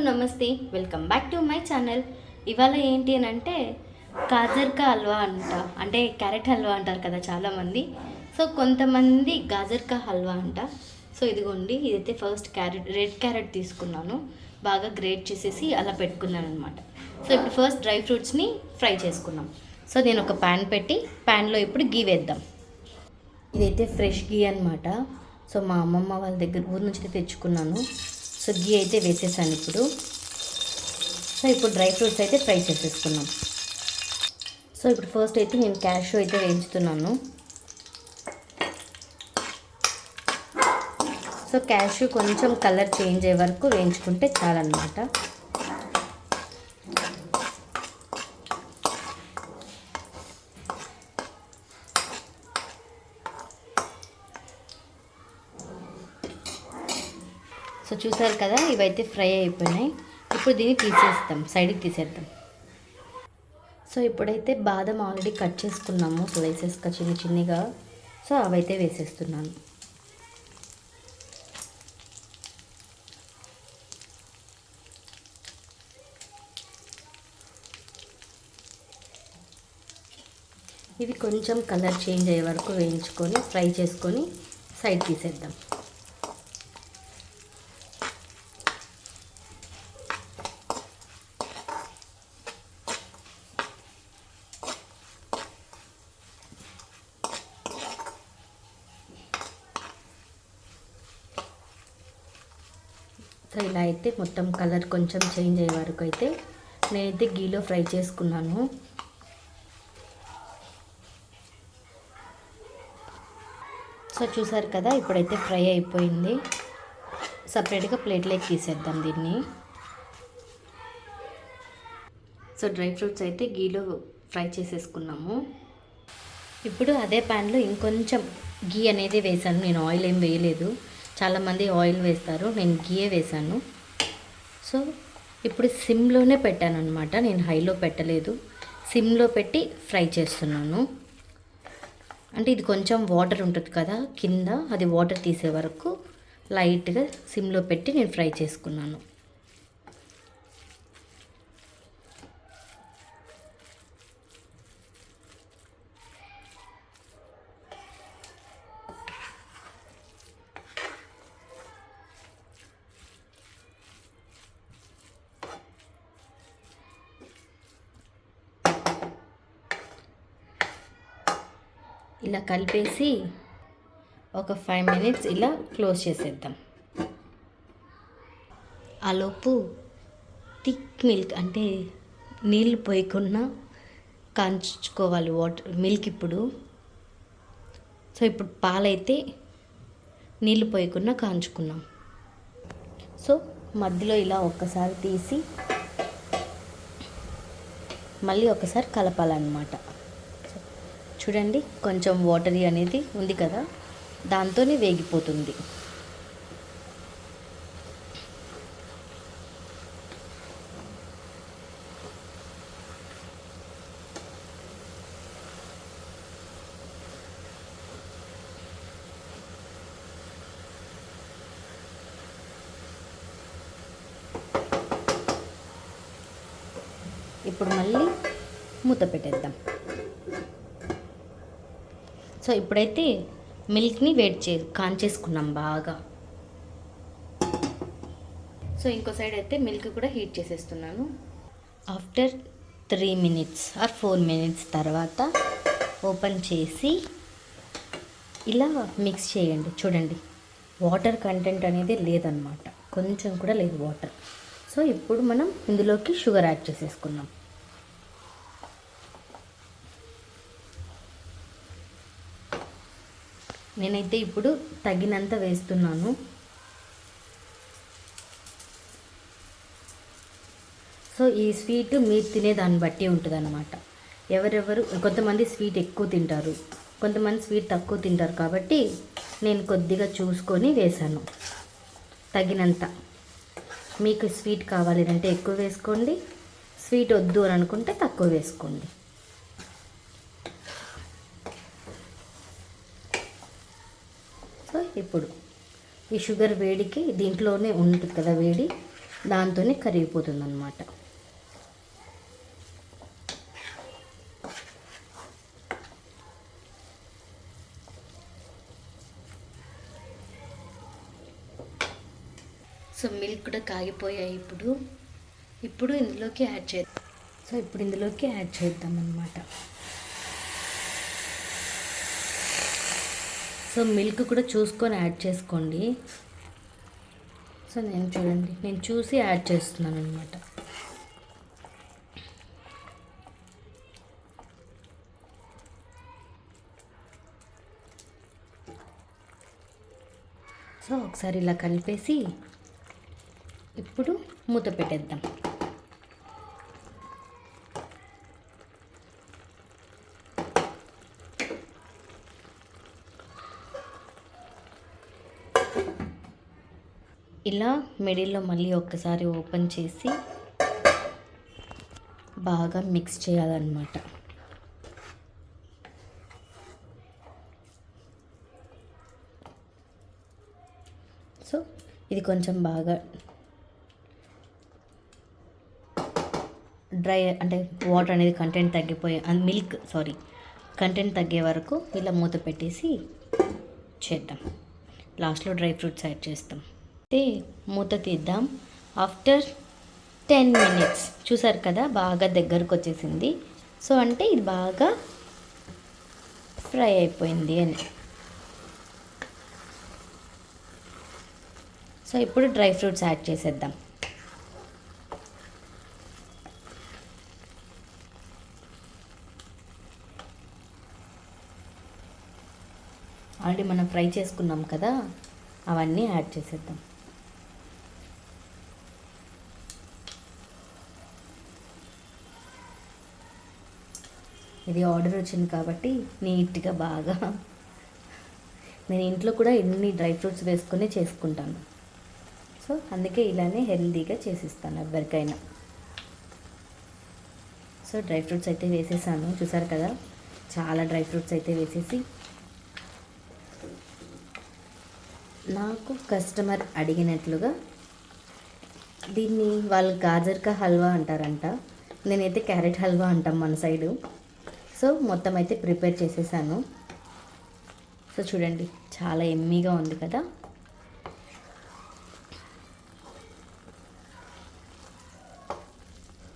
నమస్తే, welcome back to my channel. ఇవాళ ఏంటి అని అంటే గాజర్కా హల్వా అంట, అంటే క్యారెట్ హల్వా అంటారు కదా చాలామంది. సో కొంతమంది గాజర్కా హల్వా అంట. సో ఇదిగోండి, ఇదైతే ఫస్ట్ రెడ్ క్యారెట్ తీసుకున్నాను, బాగా గ్రేట్ చేసేసి అలా పెట్టుకున్నాను అనమాట. సో ఇప్పుడు ఫస్ట్ డ్రై ఫ్రూట్స్ని ఫ్రై చేసుకున్నాం. సో నేను ఒక ప్యాన్ పెట్టి ప్యాన్లో ఇప్పుడు గీ వేద్దాం. ఇదైతే ఫ్రెష్ గీ అనమాట. సో మా అమ్మమ్మ వాళ్ళ దగ్గర ఊరు నుంచి తెచ్చుకున్నాను. సో గీ అయితే వేసేసాను ఇప్పుడు. సో ఇప్పుడు డ్రై ఫ్రూట్స్ అయితే ఫ్రై చేసేసుకున్నాం. సో ఇప్పుడు ఫస్ట్ అయితే నేను క్యాష్యూ అయితే వేయించుతున్నాను. సో క్యాష్యూ కొంచెం కలర్ చేంజ్ అయ్యే వరకు వేయించుకుంటే చాలన్నమాట. సో చూసారు కదా, ఇవైతే ఫ్రై అయిపోయినాయి. ఇప్పుడు దీన్ని తీసేస్తాం, సైడ్కి తీసేద్దాం. సో ఇప్పుడైతే బాదం ఆల్రెడీ కట్ చేసుకున్నాము స్లైసెస్గా చిన్న చిన్నగా. సో అవైతే వేసేస్తున్నాను. ఇవి కొంచెం కలర్ చేంజ్ అయ్యే వరకు వేయించుకొని ఫ్రై చేసుకొని సైడ్ తీసేద్దాం. సో ఇలా అయితే మొత్తం కలర్ కొంచెం చేంజ్ అయ్యే వరకు అయితే నేనైతే గీలో ఫ్రై చేసుకున్నాను. సో చూసారు కదా, ఇప్పుడైతే ఫ్రై అయిపోయింది. సపరేట్గా ప్లేట్లోకి తీసేద్దాం దీన్ని. సో డ్రై ఫ్రూట్స్ అయితే గీలో ఫ్రై చేసేసుకున్నాము. ఇప్పుడు అదే ప్యాన్లో ఇంకొంచెం గీ అనేది వేసాను. నేను ఆయిల్ ఏం వేయలేదు, చాలామంది ఆయిల్ వేస్తారు, నేను గీయే వేసాను. సో ఇప్పుడు సిమ్లోనే పెట్టాను అనమాట, నేను హైలో పెట్టలేదు, సిమ్లో పెట్టి ఫ్రై చేస్తున్నాను. అంటే ఇది కొంచెం వాటర్ ఉంటుంది కదా కింద, అది వాటర్ తీసే వరకు లైట్గా సిమ్లో పెట్టి నేను ఫ్రై చేసుకున్నాను. ఇలా కలిపేసి ఒక 5 minutes ఇలా క్లోజ్ చేసేద్దాం. ఆలోపు థిక్ మిల్క్, అంటే నీళ్ళు పోయకుండా కాంచుకోవాలి మిల్క్ ఇప్పుడు. సో ఇప్పుడు పాలైతే నీళ్ళు పోయకుండా కాంచుకున్నాం. సో మధ్యలో ఇలా ఒక్కసారి తీసి మళ్ళీ ఒకసారి కలపాలన్నమాట. చూడండి, కొంచెం వాటరీ అనేది ఉంది కదా, దాంతోనే వేగిపోతుంది. ఇప్పుడు మళ్ళీ మూత పెట్టేద్దాం. సో ఇప్పుడైతే మిల్క్ని కాంచేసుకున్నాం బాగా. సో ఇంకో సైడ్ అయితే మిల్క్ కూడా హీట్ చేసేస్తున్నాను. ఆఫ్టర్ 3 minutes ఆర్ 4 minutes తర్వాత ఓపెన్ చేసి ఇలా మిక్స్ చేయండి. చూడండి, వాటర్ కంటెంట్ అనేది లేదన్నమాట, కొంచెం కూడా లేదు వాటర్. సో ఇప్పుడు మనం ఇందులోకి షుగర్ యాడ్ చేసేసుకున్నాం. నేనైతే ఇప్పుడు తగినంత వేస్తున్నాను. సో ఈ స్వీట్ మీరు తినేదాన్ని బట్టి ఉంటుంది అన్నమాట. కొంతమంది స్వీట్ ఎక్కువ తింటారు, కొంతమంది స్వీట్ తక్కువ తింటారు, కాబట్టి నేను కొద్దిగా చూసుకొని వేసాను తగినంత. మీకు స్వీట్ కావాలి అంటే ఎక్కువ వేసుకోండి, స్వీట్ వద్దు అని అనుకుంటే తక్కువ వేసుకోండి. సో ఇప్పుడు ఈ షుగర్ వేడికి దీంట్లోనే ఉంటుంది కదా వేడి, దాంతోనే కరిగిపోతుంది అన్నమాట. సో మిల్క్ కూడా కాగిపోయాయి. ఇప్పుడు ఇందులోకి యాడ్ చేద్దాం. సో ఇప్పుడు ఇందులోకి యాడ్ చేద్దాం అన్నమాట. సో మిల్క్ కూడా చూసుకొని యాడ్ చేసుకోండి. సో నేను చూసి యాడ్ చేస్తున్నాను అన్నమాట. సో ఒకసారి ఇలా కలిపేసి ఇప్పుడు మూత పెట్టేద్దాం. ఇలా మిడిల్లో మళ్ళీ ఒక్కసారి ఓపెన్ చేసి బాగా మిక్స్ చేయాలన్నమాట. సో ఇది కొంచెం బాగా డ్రై అంటే వాటర్ అనేది కంటెంట్ కంటెంట్ తగ్గే వరకు ఇలా మూత పెట్టేసి చేద్దాం. లాస్ట్లో డ్రై ఫ్రూట్స్ యాడ్ చేస్తాం. అయితే మూత తీద్దాం. ఆఫ్టర్ 10 minutes చూసారు కదా బాగా దగ్గరకు వచ్చేసింది. సో అంటే ఇది బాగా ఫ్రై అయిపోయింది అని. సో ఇప్పుడు డ్రై ఫ్రూట్స్ యాడ్ చేసేద్దాం. ఆల్రెడీ మనం ఫ్రై చేసుకున్నాం కదా, అవన్నీ యాడ్ చేసేద్దాం. ఇది ఆర్డర్ వచ్చింది కాబట్టి నీట్గా బాగా నేను ఇంట్లో కూడా ఎన్ని డ్రై ఫ్రూట్స్ వేసుకొని చేసుకుంటాను. సో అందుకే ఇలానే హెల్తీగా చేసిస్తాను ఎవరికైనా. సో డ్రై ఫ్రూట్స్ అయితే వేసేసాను, చూసారు కదా చాలా డ్రై ఫ్రూట్స్ అయితే వేసేసి, నాకు కస్టమర్ అడిగినట్లుగా దీన్ని వాళ్ళు గాజర్కా హల్వా అంటారంట, నేనైతే క్యారెట్ హల్వా అంటాం మన సైడు. సో మొత్తం అయితే ప్రిపేర్ చేసేసాను. సో చూడండి చాలా ఎమ్మీగా ఉంది కదా.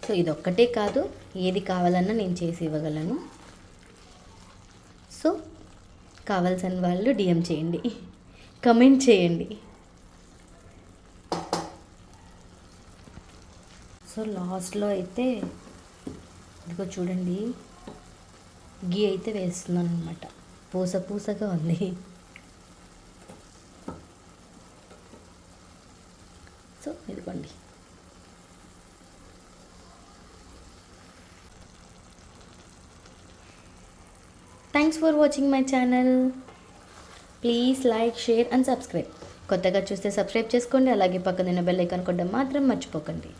సో ఇదొక్కటే కాదు, ఏది కావాలన్నా నేను చేసి ఇవ్వగలను. సో కావాల్సిన వాళ్ళు DM చేయండి, కమెంట్ చేయండి. సో లాస్ట్లో అయితే ఇదిగో చూడండి గీ అయితే వేస్తున్నాను అనమాట, పూసగా ఉంది. సో ఇదిగోండి. Thanks for watching my channel. Please like, share and subscribe. కొత్తగా చూస్తే సబ్స్క్రైబ్ చేసుకోండి. అలాగే పక్కన బెల్ ఐకాన్ కొట్టడం మాత్రం మర్చిపోకండి.